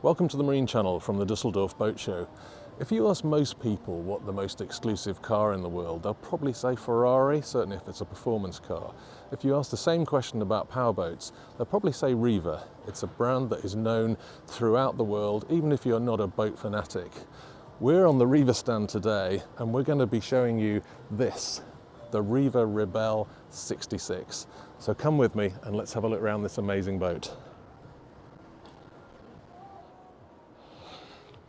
Welcome to the Marine Channel from the Düsseldorf Boat Show. If you ask most people what the most exclusive car in the world, they'll probably say Ferrari, certainly if it's a performance car. If you ask the same question about powerboats, they'll probably say Riva. It's a brand that is known throughout the world, even if you're not a boat fanatic. We're on the Riva stand today, and we're going to be showing you this, the Riva Ribelle 66. So come with me and let's have a look around this amazing boat.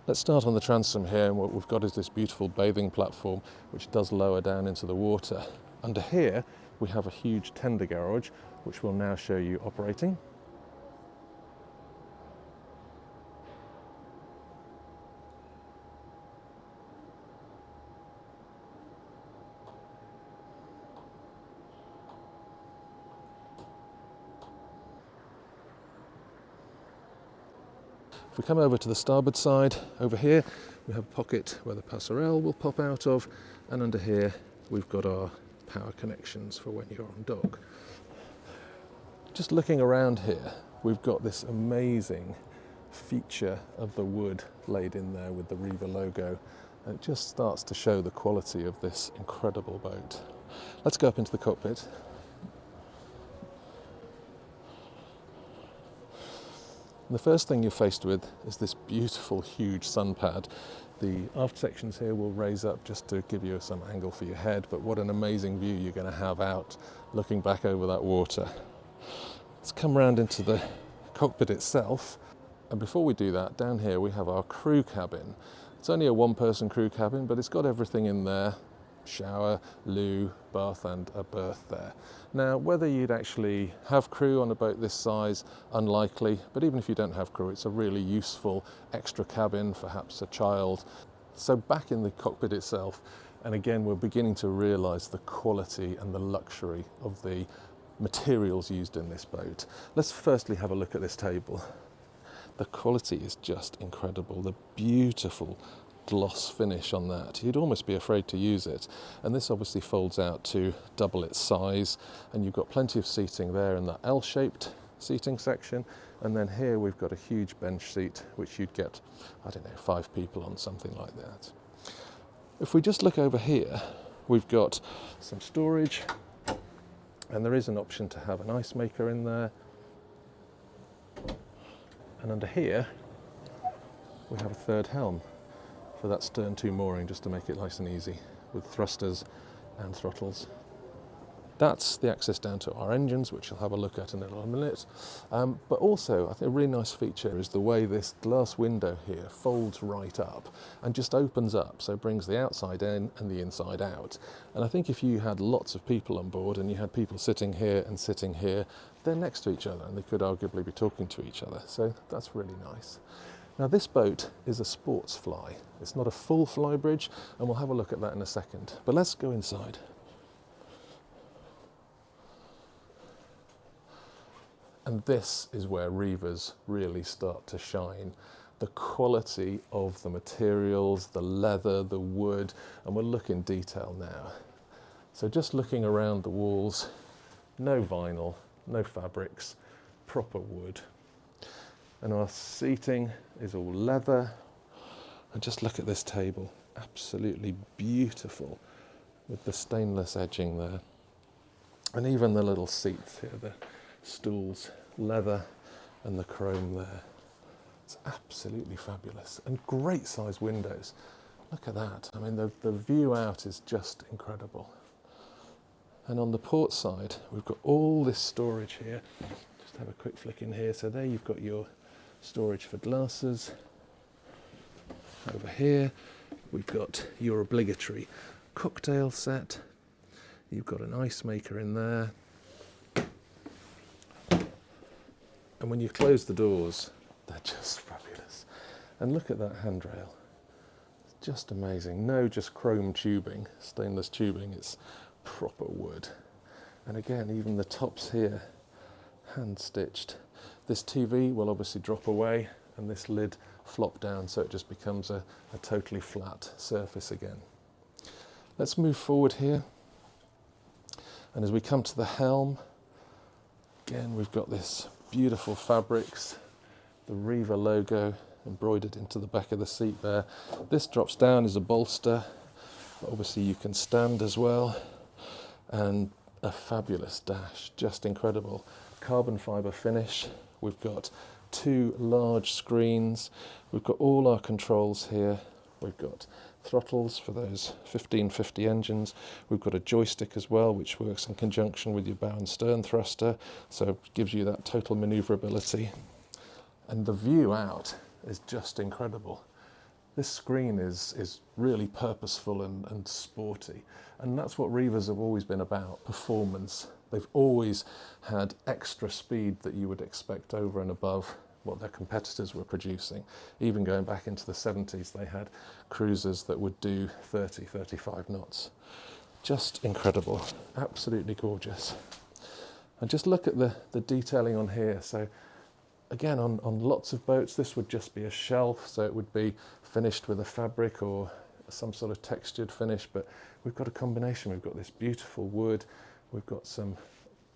Let's start on the transom here, and what we've got is this beautiful bathing platform which does lower down into the water. Under here we have a huge tender garage which we'll now show you operating. If we come over to the starboard side, over here we have a pocket where the passerelle will pop out of, and under here we've got our power connections for when you're on dock. Just looking around here, we've got this amazing feature of the wood laid in there with the Riva logo, and it just starts to show the quality of this incredible boat. Let's go up into the cockpit. The first thing you're faced with is this beautiful, huge sun pad. The aft sections here will raise up just to give you some angle for your head, but what an amazing view you're going to have out looking back over that water. Let's come round into the cockpit itself, and before we do that, down here we have our crew cabin. It's only a one-person crew cabin, but it's got everything in there: shower, loo, bath and a berth there. Now, whether you'd actually have crew on a boat this size, unlikely, but even if you don't have crew, it's a really useful extra cabin, perhaps a child. So back in the cockpit itself, and again we're beginning to realise the quality and the luxury of the materials used in this boat. Let's firstly have a look at this table. The quality is just incredible. The beautiful gloss finish on that. You'd almost be afraid to use it. And this obviously folds out to double its size, and you've got plenty of seating there in that L-shaped seating section. And then here we've got a huge bench seat which you'd get, I don't know, 5 people on, something like that. If we just look over here, we've got some storage, and there is an option to have an ice maker in there. And under here we have a third helm for that stern to mooring, just to make it nice and easy, with thrusters and throttles. That's the access down to our engines, which you'll have a look at in a little minute. But also, I think a really nice feature is the way this glass window here folds right up and just opens up, so it brings the outside in and the inside out. And I think if you had lots of people on board and you had people sitting here and sitting here, they're next to each other and they could arguably be talking to each other. So that's really nice. Now, this boat is a sports fly. It's not a full flybridge, and we'll have a look at that in a second. But let's go inside. And this is where Rivas really start to shine. The quality of the materials, the leather, the wood, and we'll look in detail now. So just looking around the walls, no vinyl, no fabrics, proper wood. And our seating is all leather. And just look at this table, absolutely beautiful, with the stainless edging there. And even the little seats here, the stools, leather, and the chrome there. It's absolutely fabulous. And great size windows. Look at that. I mean, the view out is just incredible. And on the port side, we've got all this storage here. Just have a quick flick in here. So there you've got your storage for glasses. Over here we've got your obligatory cocktail set. You've got an ice maker in there, and when you close the doors, they're just fabulous. And look at that handrail, it's just amazing. No just chrome tubing, stainless tubing, it's proper wood. And again, even the tops here, hand stitched. This TV will obviously drop away and this lid flop down, so it just becomes a totally flat surface again. Let's move forward here, and as we come to the helm, again we've got this beautiful fabrics, the Riva logo, embroidered into the back of the seat there. This drops down is a bolster. Obviously you can stand as well, and a fabulous dash, just incredible. Carbon fibre finish. We've got 2 large screens. We've got all our controls here. We've got throttles for those 1550 engines. We've got a joystick as well, which works in conjunction with your bow and stern thruster, so it gives you that total manoeuvrability. And the view out is just incredible. This screen is really purposeful and sporty, and that's what Rivas have always been about, performance. They've always had extra speed that you would expect over and above what their competitors were producing. Even going back into the 70s, they had cruisers that would do 30, 35 knots. Just incredible, absolutely gorgeous. And just look at the detailing on here. So again, on lots of boats, this would just be a shelf, so it would be finished with a fabric or some sort of textured finish, but we've got a combination. We've got this beautiful wood, we've got some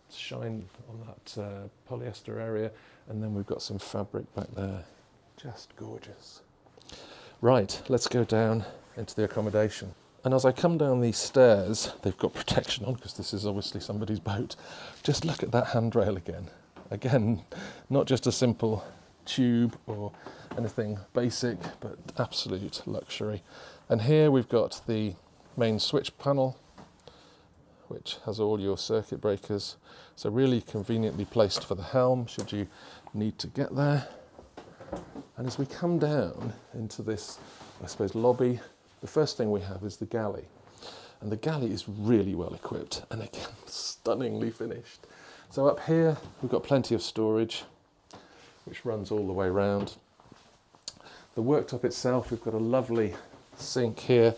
shine on that polyester area, and then we've got some fabric back there. Just gorgeous. Right, let's go down into the accommodation. And as I come down these stairs, they've got protection on because this is obviously somebody's boat. Just look at that handrail again. Again, not just a simple tube or anything basic, but absolute luxury. And here we've got the main switch panel, which has all your circuit breakers. So really conveniently placed for the helm, should you need to get there. And as we come down into this, I suppose, lobby, the first thing we have is the galley. And the galley is really well equipped, and again, stunningly finished. So up here, we've got plenty of storage, which runs all the way around. The worktop itself, we've got a lovely sink here,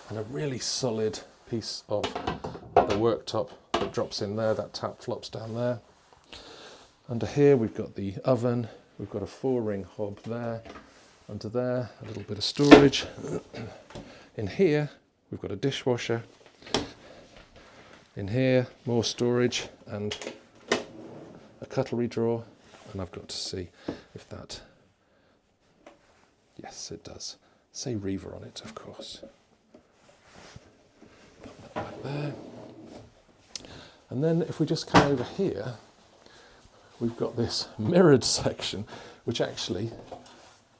and a really solid piece of the worktop that drops in there. That tap flops down there. Under here, we've got the oven. We've got a 4-ring hob there. Under there, a little bit of storage. In here, we've got a dishwasher. In here, more storage and a cutlery drawer. And I've got to see if that, yes, it does. Say Riva on it, of course. Put that back there. And then if we just come over here, we've got this mirrored section, which actually,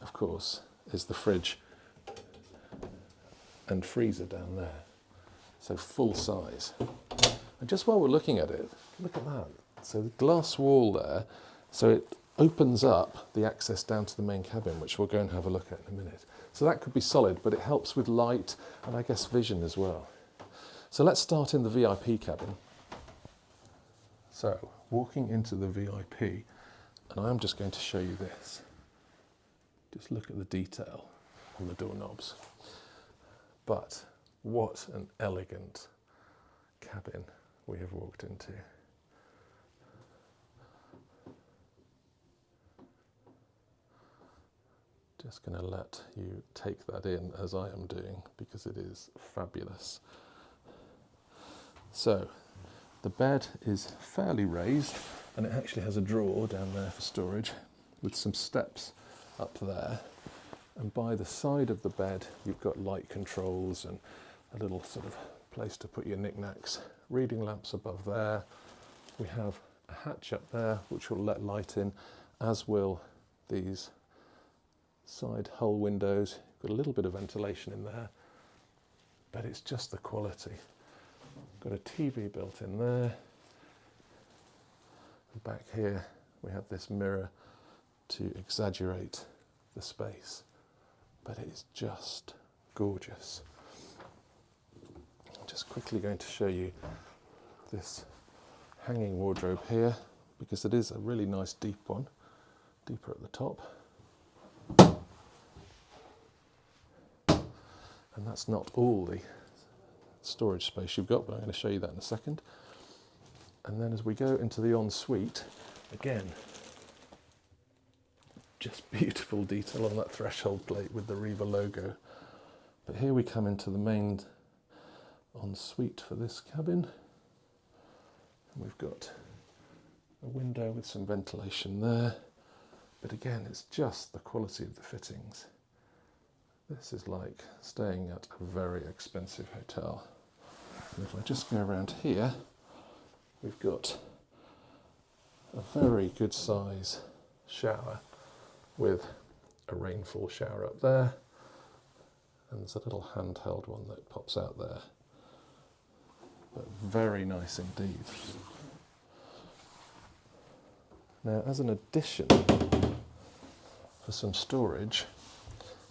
of course, is the fridge and freezer down there. So full size. And just while we're looking at it, look at that. So the glass wall there, so it opens up the access down to the main cabin, which we'll go and have a look at in a minute. So that could be solid, but it helps with light and I guess vision as well. So let's start in the VIP cabin. So walking into the VIP, and I'm just going to show you this. Just look at the detail on the doorknobs. But what an elegant cabin we have walked into. Just going to let you take that in as I am doing because it is fabulous. So the bed is fairly raised and it actually has a drawer down there for storage with some steps up there. And by the side of the bed, you've got light controls and a little sort of place to put your knickknacks. Reading lamps above there. We have a hatch up there which will let light in, as will these side hull windows. Got a little bit of ventilation in there, but it's just the quality. Got a TV built in there. And back here we have this mirror to exaggerate the space, but it is just gorgeous. I'm just quickly going to show you this hanging wardrobe here because it is a really nice deep one, deeper at the top. And that's not all the storage space you've got, but I'm going to show you that in a second. And then as we go into the ensuite, again, just beautiful detail on that threshold plate with the Riva logo. But here we come into the main ensuite for this cabin. And we've got a window with some ventilation there. But again, it's just the quality of the fittings. This is like staying at a very expensive hotel. And if I just go around here, we've got a very good size shower with a rainfall shower up there, and there's a little handheld one that pops out there. But very nice indeed. Now, as an addition for some storage,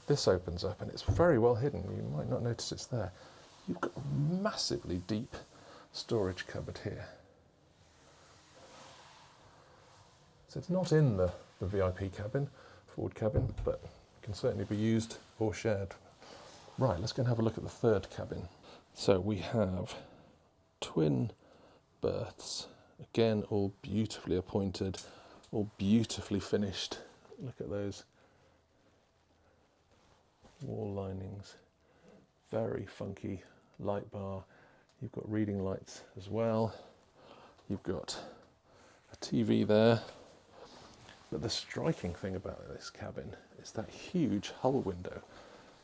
this opens up and it's very well hidden. You might not notice it's there. You've got a massively deep storage cupboard here. So it's not in the VIP cabin, forward cabin, but can certainly be used or shared. Right, let's go and have a look at the third cabin. So we have twin berths, again all beautifully appointed, all beautifully finished. Look at those wall linings, very funky light bar. You've got reading lights as well. You've got a TV there. But the striking thing about this cabin is that huge hull window.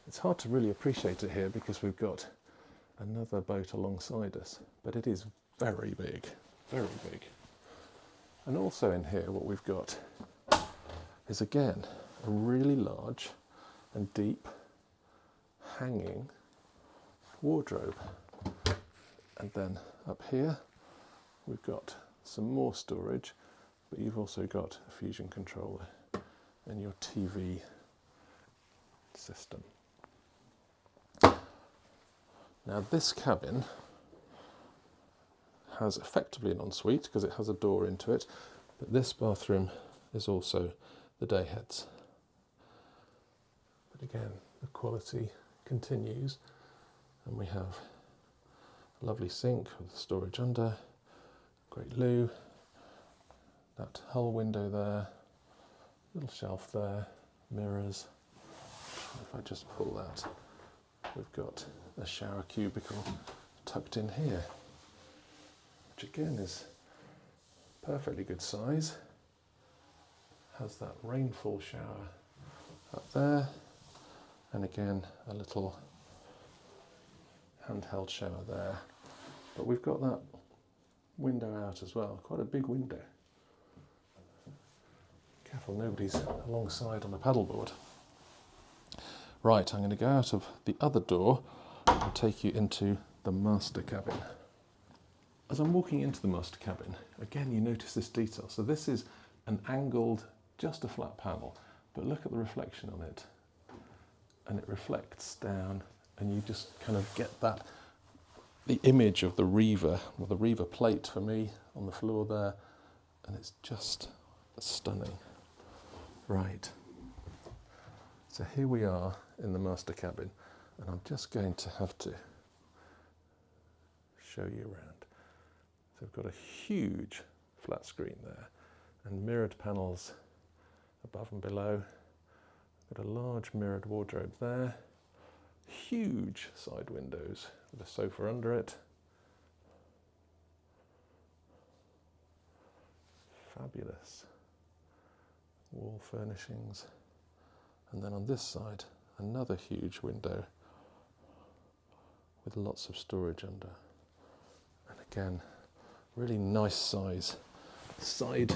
It's hard to really appreciate it here because we've got another boat alongside us, but it is very big, very big. And also in here what we've got is again a really large and deep hanging wardrobe. And then up here we've got some more storage, but you've also got a fusion controller and your TV system. Now this cabin has effectively an ensuite because it has a door into it, but this bathroom is also the day heads. But again, the quality continues, and we have a lovely sink with storage under, great loo, that hull window there, little shelf there, mirrors. If I just pull that, we've got a shower cubicle tucked in here, which again is perfectly good size. Has that rainfall shower up there, and again a little handheld shower there. But we've got that window out as well, quite a big window. Careful nobody's alongside on a paddleboard. Right, I'm going to go out of the other door and take you into the master cabin. As I'm walking into the master cabin, again you notice this detail. So this is an angled, just a flat panel, but look at the reflection on it. And it reflects down, and you just kind of get that, the image of the Riva, or the Riva plate for me on the floor there, and it's just stunning. Right, so here we are in the master cabin, and I'm just going to have to show you around. So we've got a huge flat screen there, and mirrored panels above and below. We've got a large mirrored wardrobe there, huge side windows with a sofa under it. Fabulous wall furnishings. And then on this side, another huge window with lots of storage under. And again, really nice size side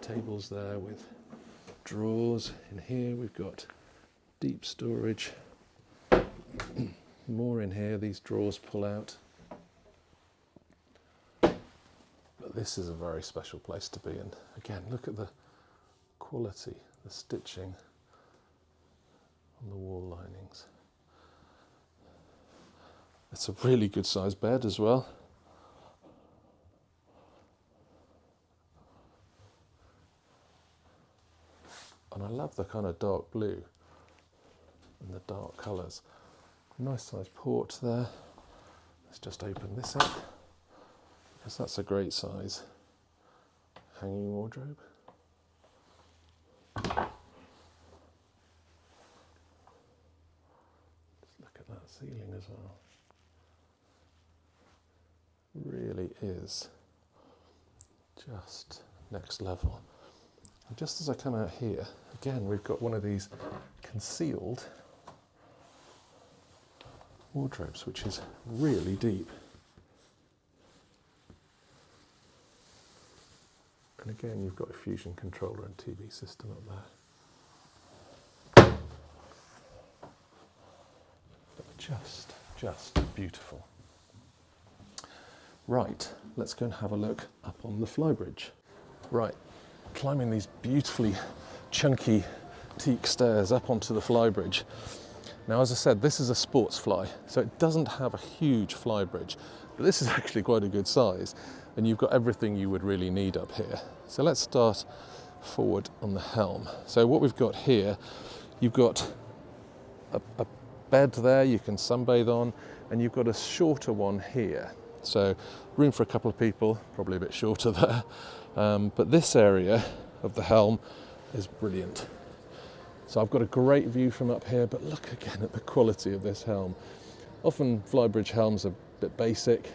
tables there with drawers. In here we've got deep storage. More in here, these drawers pull out. But this is a very special place to be in. Again, look at the quality, the stitching on the wall linings. It's a really good sized bed as well. And I love the kind of dark blue and the dark colours. Nice sized port there. Let's just open this up, because that's a great size hanging wardrobe. Just look at that ceiling as well. Really is just next level. And just as I come out here, again, we've got one of these concealed wardrobes, which is really deep. And again, you've got a fusion controller and TV system up there. But just beautiful. Right, let's go and have a look up on the flybridge. Right, climbing these beautifully chunky teak stairs up onto the flybridge. Now, as I said, this is a sports fly, so it doesn't have a huge flybridge, but this is actually quite a good size, and you've got everything you would really need up here. So let's start forward on the helm. So what we've got here, you've got a bed there you can sunbathe on, and you've got a shorter one here. So room for a couple of people, probably a bit shorter there. But this area of the helm is brilliant. So I've got a great view from up here, but look again at the quality of this helm. Often flybridge helms are a bit basic,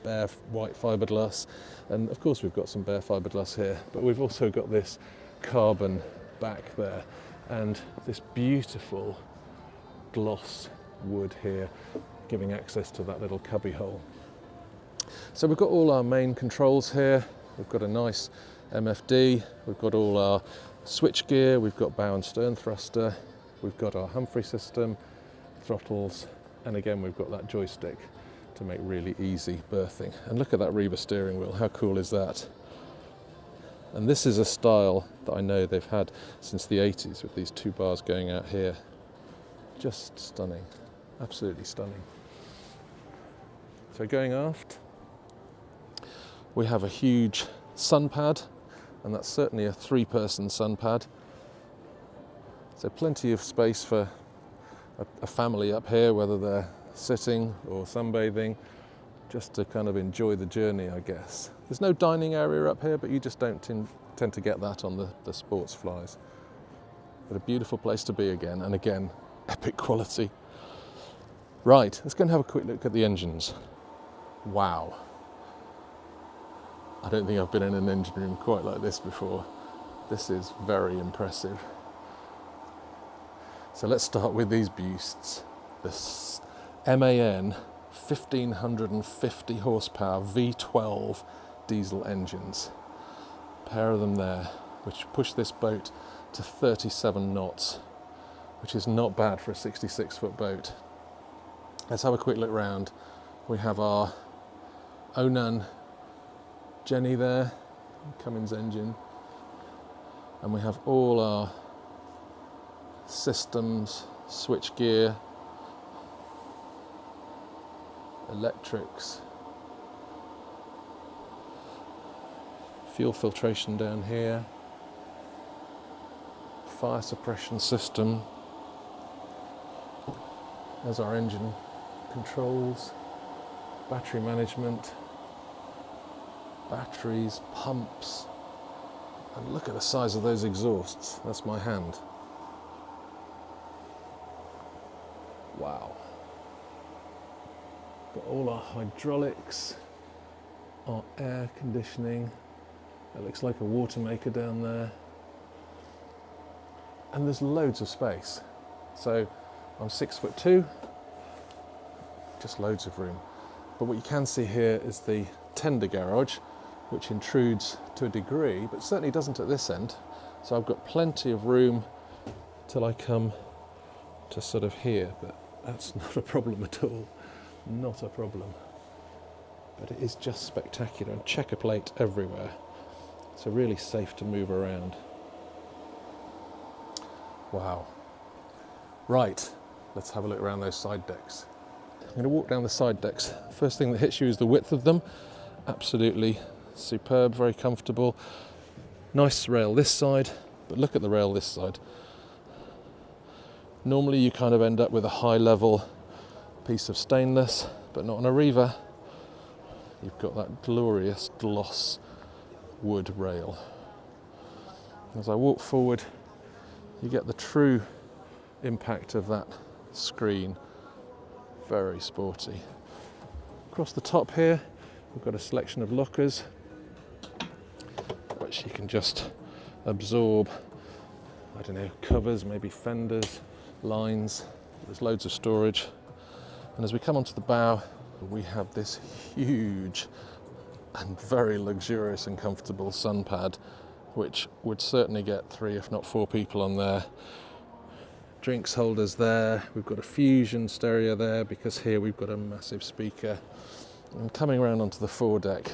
bare white fiberglass, and of course we've got some bare fiberglass here, but we've also got this carbon back there and this beautiful gloss wood here giving access to that little cubby hole. So we've got all our main controls here. We've got a nice MFD, we've got all our switch gear, we've got bow and stern thruster, we've got our Humphrey system, throttles, and again we've got that joystick to make really easy berthing. And look at that Riva steering wheel, how cool is that? And this is a style that I know they've had since the 80s with these two bars going out here. Just stunning, absolutely stunning. So going aft, we have a huge sun pad, and that's certainly a 3-person sun pad. So plenty of space for a family up here, whether they're sitting or sunbathing, just to kind of enjoy the journey, I guess. There's no dining area up here, but you just don't tend to get that on the sports flies. But a beautiful place to be again, and again, epic quality. Right, let's go and have a quick look at the engines. Wow. I don't think I've been in an engine room quite like this before. This is very impressive. So let's start with these beasts. This MAN 1550 horsepower V12 diesel engines. A pair of them there, which push this boat to 37 knots, which is not bad for a 66-foot boat. Let's have a quick look round. We have our Onan Jenny there, Cummins engine, and we have all our systems, switch gear, electrics, fuel filtration down here, fire suppression system. There's our engine controls, battery management, batteries, pumps, and look at the size of those exhausts. That's my hand. Wow. Got all our hydraulics, our air conditioning. It looks like a water maker down there. And there's loads of space. So I'm 6'2", just loads of room. But what you can see here is the tender garage, which intrudes to a degree, but certainly doesn't at this end. So I've got plenty of room till I come to sort of here, but that's not a problem at all. Not a problem. But it is just spectacular, and checker plate everywhere. So really safe to move around. Wow. Right, let's have a look around those side decks. I'm going to walk down the side decks. First thing that hits you is the width of them. Absolutely superb, very comfortable. Nice rail this side, but look at the rail this side. Normally you kind of end up with a high level piece of stainless, but not on a Riva. You've got that glorious gloss wood rail. As I walk forward, you get the true impact of that screen. Very sporty. Across the top here, we've got a selection of lockers, which you can just absorb, I don't know, covers, maybe fenders, lines. There's loads of storage. And as we come onto the bow, we have this huge and very luxurious and comfortable sun pad, which would certainly get 3 if not 4 people on there. Drinks holders there. We've got a fusion stereo there because here we've got a massive speaker. And coming around onto the foredeck,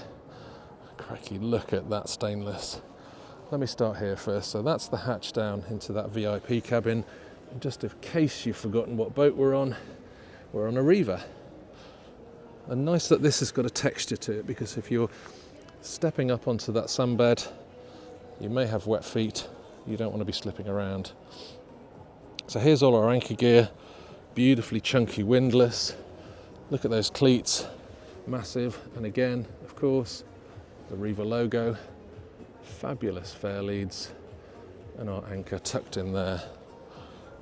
cracky, look at that stainless. Let me start here first. So that's the hatch down into that VIP cabin. And just in case you've forgotten what boat we're on a Riva. And nice that this has got a texture to it, because if you're stepping up onto that sunbed, you may have wet feet. You don't want to be slipping around. So here's all our anchor gear, beautifully chunky windlass. Look at those cleats, massive. And again, of course, the Riva logo, fabulous fair leads, and our anchor tucked in there.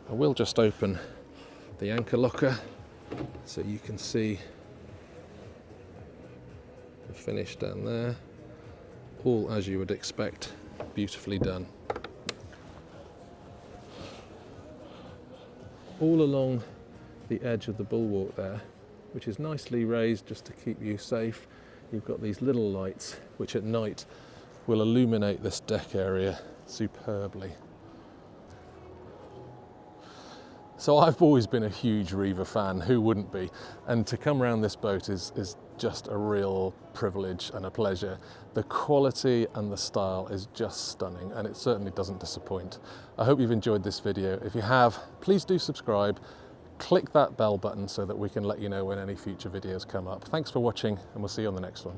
I will just open the anchor locker so you can see the finish down there. All as you would expect, beautifully done. All along the edge of the bulwark there, which is nicely raised just to keep you safe, you've got these little lights which at night will illuminate this deck area superbly. So I've always been a huge Riva fan, who wouldn't be? And to come around this boat is just a real privilege and a pleasure. The quality and the style is just stunning, and it certainly doesn't disappoint. I hope you've enjoyed this video. If you have, please do subscribe. Click that bell button so that we can let you know when any future videos come up. Thanks for watching, and we'll see you on the next one.